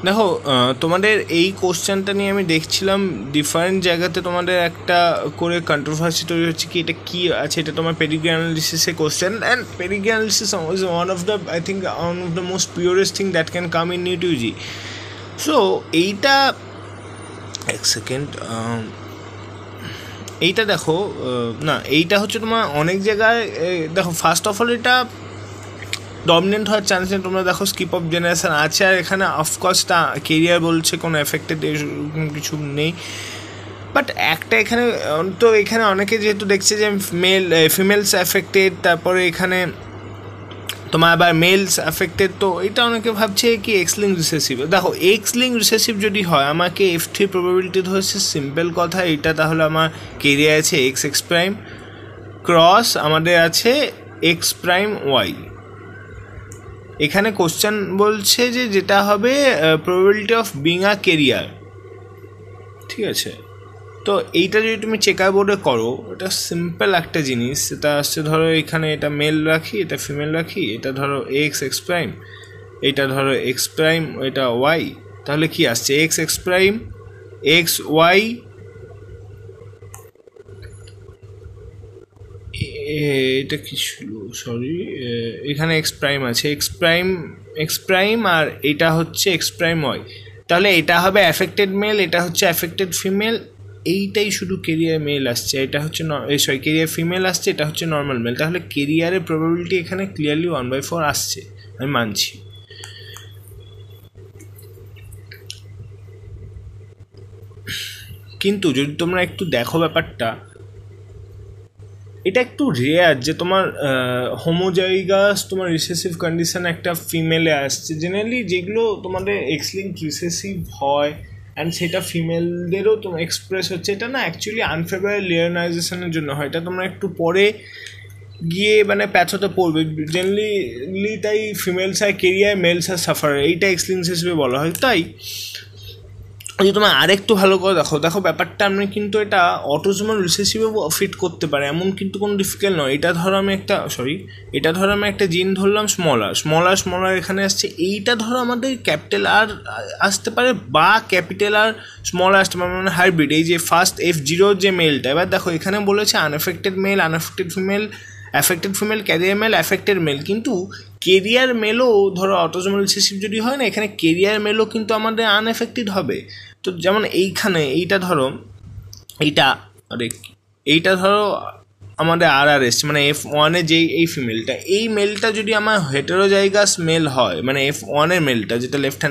দেখো তোমাদের এই কোশ্চেনটা নিয়ে আমি দেখছিলাম ডিফারেন্ট জায়গাতে তোমাদের একটা করে কন্ট্রোভার্সি তৈরি হচ্ছে কি এটা কী আছে, এটা তোমার পেডিগ্রি অ্যানালিসিসের question, and pedigree analysis is one of the I think one of the most purest thing that can come in NEET UG. So এইটা এক সেকেন্ড, এইটা দেখো না এইটা হচ্ছে তোমার অনেক জায়গায় দেখো ফার্স্ট অফ অল এটা ডমিনেন্ট হওয়ার চান্স নেই। তোমরা দেখো স্কিপ অফ জেনারেশন আছে, আর এখানে অফকোর্স তা কেরিয়ার বলছে কোনো এফেক্টেড এরকম কিছু নেই, বাট একটা এখানে তো এখানে অনেকে যেহেতু দেখছে যে ফিমেলস এফেক্টেড, তারপরে এখানে তোমার আবার মেলস এফেক্টেড, তো এটা অনেকে ভাবছে কি এক্স লিঙ্ক রিসেসিভ। দেখো এক্স লিঙ্ক রিসেসিভ যদি হয় আমাকে F3 প্রবাবিলিটি ধরেছে, সিম্পল কথা এটা, তাহলে আমার কেরিয়ার আছে এক্স প্রাইম ক্রস আমাদের আছে এক্স প্রাইম ওয়াই। এখানে কোশ্চেন বলছে যে যেটা হবে probability of being a career, ঠিক আছে। তো এইটা যদি তুমি চেকার বোর্ডে করো, এটা সিম্পল একটা জিনিস, এটা আসছে ধরো এখানে এটা মেল রাখি, এটা ফিমেল রাখি, এটা ধরো এক্স প্রাইম, এটা ধরো এক্স প্রাইম, এটা ওয়াই, তাহলে কি আসছে এক্স প্রাইম এক্স ওয়াই, এটা কি ছিল সরি, এখানে এক্স প্রাইম আছে, এক্স প্রাইম আর এটা হচ্ছে এক্স প্রাইম ওয়াই, তাহলে এটা হবে অ্যাফেক্টেড মেল, এটা হচ্ছে অ্যাফেক্টেড ফিমেল, এইটাই শুধু কেরিয়ার মেল আসছে, এটা হচ্ছে কেরিয়ার ফিমেল আসছে, এটা হচ্ছে নর্মাল মেল, তাহলে কেরিয়ারের প্রবাবিলিটি এখানে ক্লিয়ারলি 1/4 আসছে, আমি মানছি। কিন্তু যদি তোমরা একটু দেখো ব্যাপারটা, এটা একটু রেয়ার যে তোমার হোমোজাইগাস তোমার রিসেসিভ কন্ডিশন একটা ফিমেলে আসছে। জেনারেলি যেগুলো তোমাদের এক্স লিঙ্ক রিসেসিভ হয় অ্যান্ড সেটা ফিমেলদেরও তোমার এক্সপ্রেস হচ্ছে, এটা না অ্যাকচুয়ালি আনফেভারেবল লিওনাইজেশনের জন্য হয়, এটা তোমরা একটু পরে গিয়ে মানে প্যাথোতে পড়বে জেনারেলি, তাই ফিমেলস আর কেরিয়ার মেলস আর সাফার, এইটা এক্স লিঙ্ক হিসেবে বলা হয়। তাই যদি তোমার আরেকটু ভালো করে দেখো ব্যাপারটা আমি কিন্তু এটা অটোজোমাল রিসেসিভে ফিট করতে পারে, এমন কিন্তু কোনো ডিফিকাল্ট নয়। এটা ধরো আমি একটা জিন ধরলাম স্মলার এখানে আসছে, এইটা ধরো আমাদের ক্যাপিটাল আর আসতে পারে বা ক্যাপিটাল আর স্মল আসতে পারে, মানে হাইব্রিড, এই যে ফার্স্ট F0 যে মেলটা। এবার দেখো এখানে বলেছে unaffected male, unaffected female, affected female, carrier male, affected male, কিন্তু কেরিয়ার মেলও ধরো অটোজোমাল রিসেসিভ যদি হয় না, এখানে কেরিয়ার মেলও কিন্তু আমাদের আনএফেক্টেড হবে। তো যেমন এইখানে এইটা ধরো এইটা ধরো আমাদের আর এসছে, মানে F1 যে এই ফিমেলটা, এই মেলটা যদি আমার হেটেরোজাইগাস মেল হয়, মানে F1 মেলটা যেটা লেফট হ্যান্ড